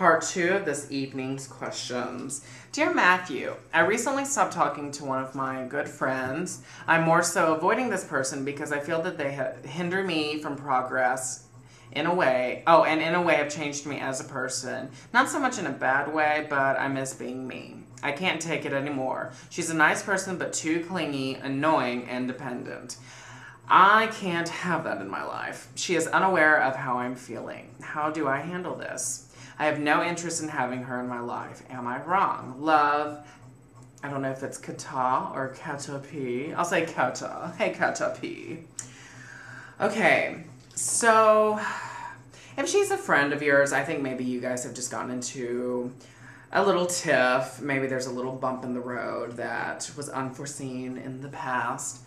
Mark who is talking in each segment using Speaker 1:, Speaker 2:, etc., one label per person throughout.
Speaker 1: part 2 of this evening's questions. Dear Matthew, I recently stopped talking to one of my good friends. I'm more so avoiding this person because I feel that they hinder me from progress in a way. Oh, and in a way have changed me as a person. Not so much in a bad way, but I miss being me. I can't take it anymore. She's a nice person, but too clingy, annoying, and dependent. I can't have that in my life. She is unaware of how I'm feeling. How do I handle this? I have no interest in having her in my life. Am I wrong? Love. I don't know if it's Kata or Kata P. I'll say Kata. Hey, Kata P. Okay, so if she's a friend of yours, I think maybe you guys have just gotten into a little tiff. Maybe there's a little bump in the road that was unforeseen in the past.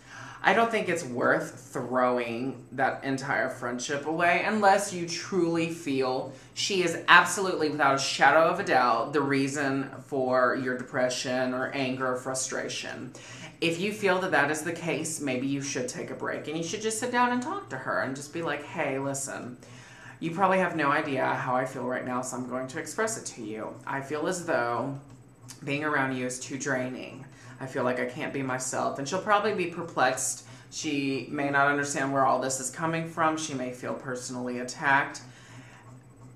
Speaker 1: I don't think it's worth throwing that entire friendship away unless you truly feel she is absolutely, without a shadow of a doubt, the reason for your depression or anger or frustration. If you feel that that is the case, maybe you should take a break and you should just sit down and talk to her and just be like, hey, listen, you probably have no idea how I feel right now, so I'm going to express it to you. I feel as though being around you is too draining. I feel like I can't be myself. And she'll probably be perplexed. She may not understand where all this is coming from. She may feel personally attacked.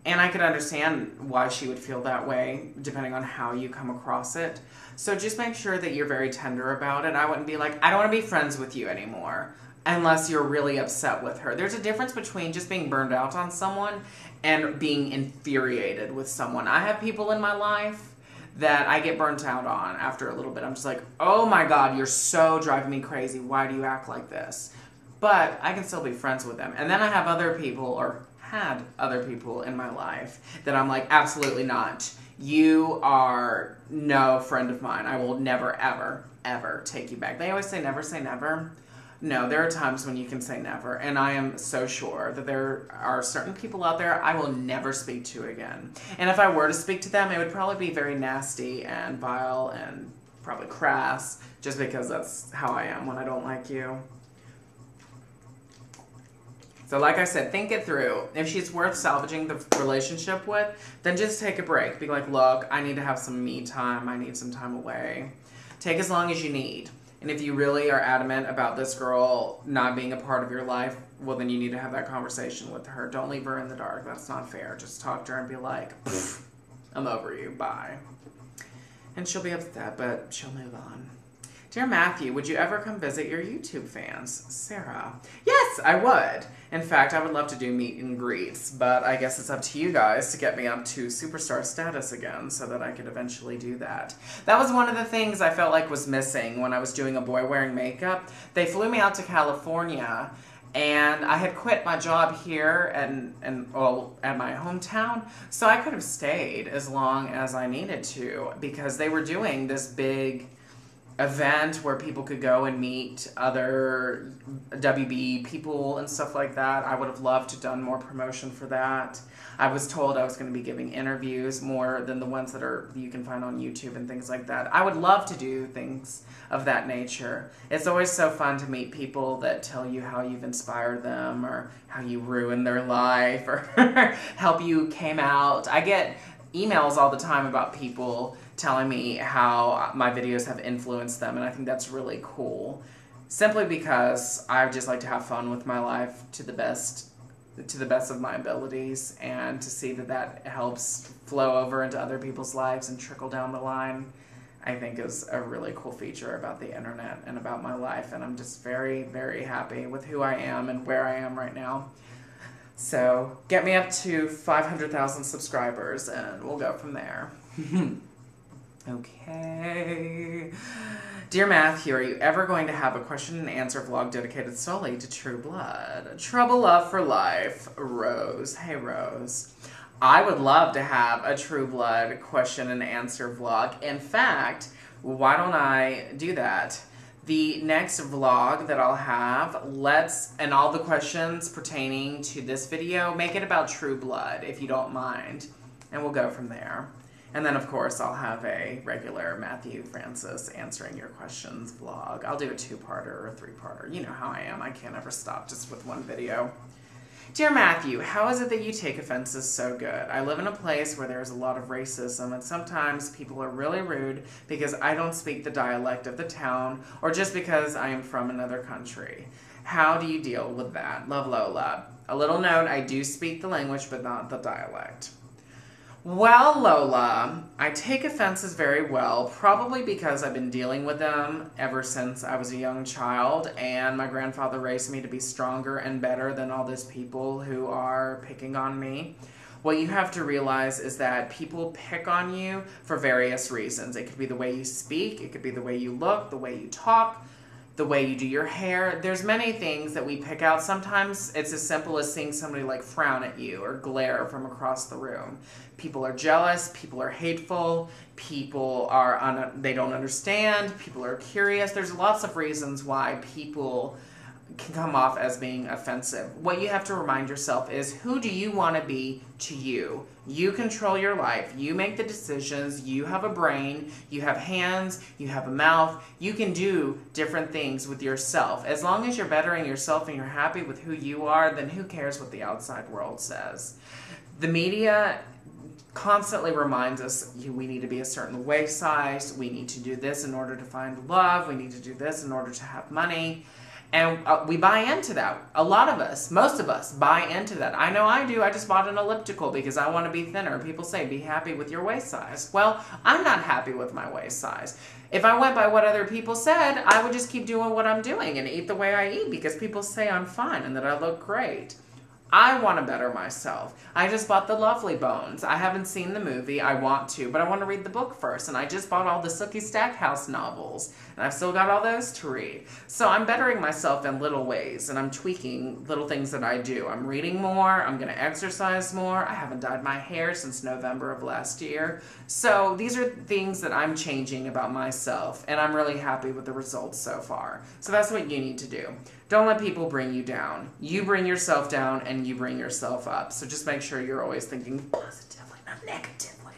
Speaker 1: And I could understand why she would feel that way, depending on how you come across it. So just make sure that you're very tender about it. I wouldn't be like, I don't want to be friends with you anymore, unless you're really upset with her. There's a difference between just being burned out on someone and being infuriated with someone. I have people in my life that I get burnt out on after a little bit. I'm just like, oh my God, you're so driving me crazy. Why do you act like this? But I can still be friends with them. And then I have other people, or had other people in my life that I'm like, absolutely not. You are no friend of mine. I will never, ever, ever take you back. They always say never say never. No, there are times when you can say never, and I am so sure that there are certain people out there I will never speak to again. And if I were to speak to them, it would probably be very nasty and vile and probably crass, just because that's how I am when I don't like you. So like I said, think it through. If she's worth salvaging the relationship with, then just take a break. Be like, look, I need to have some me time. I need some time away. Take as long as you need. And if you really are adamant about this girl not being a part of your life, well, then you need to have that conversation with her. Don't leave her in the dark. That's not fair. Just talk to her and be like, I'm over you. Bye. And she'll be upset, but she'll move on. Dear Matthew, would you ever come visit your YouTube fans? Sarah. Yes, I would. In fact, I would love to do meet and greets, but I guess it's up to you guys to get me up to superstar status again so that I could eventually do that. That was one of the things I felt like was missing when I was doing A Boy Wearing Makeup. They flew me out to California, and I had quit my job here at my hometown, so I could have stayed as long as I needed to because they were doing this big event where people could go and meet other WB people and stuff like that. I would have loved to have done more promotion for that. I was told I was going to be giving interviews more than the ones that you can find on YouTube and things like that. I would love to do things of that nature. It's always so fun to meet people that tell you how you've inspired them or how you ruined their life or help you came out. I get emails all the time about people telling me how my videos have influenced them, and I think that's really cool. Simply because I just like to have fun with my life to the best of my abilities, and to see that helps flow over into other people's lives and trickle down the line, I think is a really cool feature about the internet and about my life, and I'm just very, very happy with who I am and where I am right now. So get me up to 500,000 subscribers and we'll go from there. Okay. Dear Matthew, are you ever going to have a question and answer vlog dedicated solely to True Blood? Trouble Love for Life, Rose. Hey, Rose. I would love to have a True Blood question and answer vlog. In fact, why don't I do that? The next vlog that I'll have, and all the questions pertaining to this video, make it about True Blood, if you don't mind. And we'll go from there. And then, of course, I'll have a regular Matthew Francis answering your questions vlog. I'll do a 2-parter or a 3-parter. You know how I am. I can't ever stop just with one video. Dear Matthew, how is it that you take offenses so good? I live in a place where there's a lot of racism, and sometimes people are really rude because I don't speak the dialect of the town or just because I am from another country. How do you deal with that? Love, Lola. A little note, I do speak the language, but not the dialect. Well, Lola, I take offenses very well, probably because I've been dealing with them ever since I was a young child, and my grandfather raised me to be stronger and better than all those people who are picking on me. What you have to realize is that people pick on you for various reasons. It could be the way you speak, it could be the way you look, the way you talk, the way you do your hair. There's many things that we pick out. Sometimes it's as simple as seeing somebody like frown at you or glare from across the room. People are jealous, people are hateful, people are they don't understand, people are curious. There's lots of reasons why people can come off as being offensive. What you have to remind yourself is, who do you want to be to you? You control your life. You make the decisions. You have a brain. You have hands. You have a mouth. You can do different things with yourself. As long as you're bettering yourself and you're happy with who you are, then who cares what the outside world says? The media constantly reminds us we need to be a certain waist size. We need to do this in order to find love. We need to do this in order to have money. And we buy into that. A lot of us, most of us, buy into that. I know I do. I just bought an elliptical because I want to be thinner. People say, be happy with your waist size. Well, I'm not happy with my waist size. If I went by what other people said, I would just keep doing what I'm doing and eat the way I eat because people say I'm fine and that I look great. I want to better myself. I just bought The Lovely Bones. I haven't seen the movie. I want to, but I want to read the book first. And I just bought all the Sookie Stackhouse novels. And I've still got all those to read. So I'm bettering myself in little ways. And I'm tweaking little things that I do. I'm reading more. I'm going to exercise more. I haven't dyed my hair since November of last year. So these are things that I'm changing about myself. And I'm really happy with the results so far. So that's what you need to do. Don't let people bring you down. You bring yourself down and you bring yourself up. So just make sure you're always thinking positively, not negatively.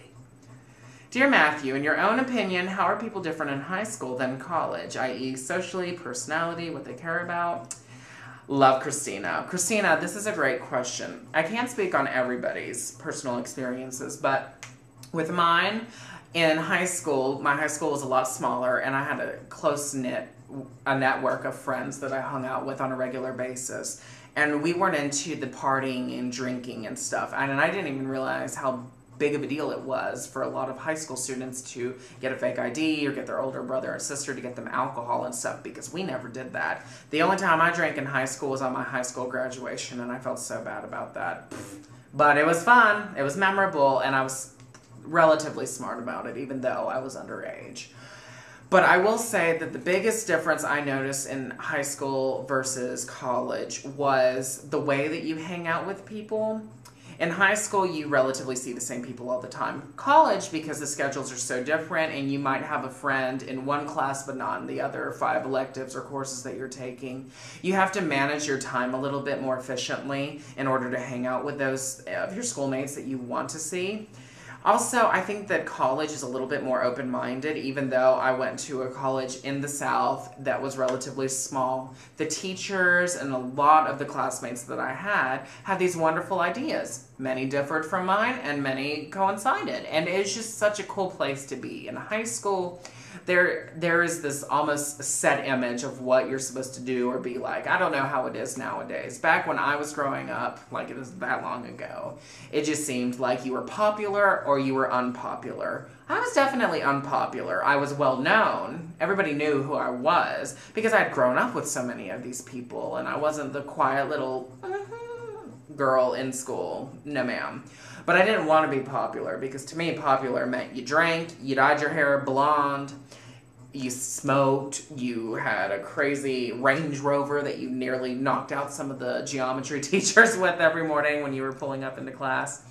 Speaker 1: Dear Matthew, in your own opinion, how are people different in high school than college, i.e. socially, personality, what they care about? Love, Christina. Christina, this is a great question. I can't speak on everybody's personal experiences, but with mine, in high school, my high school was a lot smaller and I had a network of friends that I hung out with on a regular basis. And we weren't into the partying and drinking and stuff. And I didn't even realize how big of a deal it was for a lot of high school students to get a fake ID or get their older brother or sister to get them alcohol and stuff, because we never did that. The only time I drank in high school was on my high school graduation, and I felt so bad about that. But it was fun, it was memorable, and I was relatively smart about it, even though I was underage. But I will say that the biggest difference I noticed in high school versus college was the way that you hang out with people. In high school, you relatively see the same people all the time. College, because the schedules are so different and you might have a friend in one class but not in the other 5 electives or courses that you're taking, you have to manage your time a little bit more efficiently in order to hang out with those of your schoolmates that you want to see. Also, I think that college is a little bit more open-minded, even though I went to a college in the South that was relatively small. The teachers and a lot of the classmates that I had these wonderful ideas. Many differed from mine and many coincided. And it's just such a cool place to be. In high school, there is this almost set image of what you're supposed to do or be like. I don't know how it is nowadays. Back when I was growing up, like it was that long ago, it just seemed like you were popular or you were unpopular. I was definitely unpopular. I was well known. Everybody knew who I was because I'd grown up with so many of these people, and I wasn't the quiet little girl in school. No, ma'am. But I didn't want to be popular because to me, popular meant you drank, you dyed your hair blonde, you smoked, you had a crazy Range Rover that you nearly knocked out some of the geometry teachers with every morning when you were pulling up into class.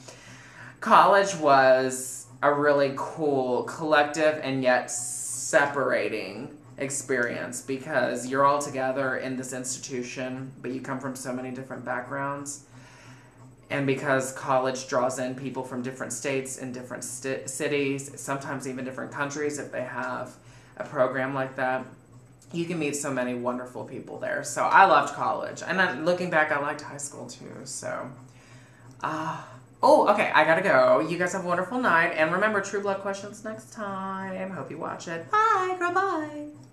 Speaker 1: College was a really cool, collective, and yet separating experience because you're all together in this institution, but you come from so many different backgrounds. And because college draws in people from different states and different cities, sometimes even different countries if they have a program like that, you can meet so many wonderful people there. So I loved college. And then looking back, I liked high school too. So, oh, okay, I gotta go. You guys have a wonderful night. And remember, True Blood questions next time. Hope you watch it. Bye, girl, bye.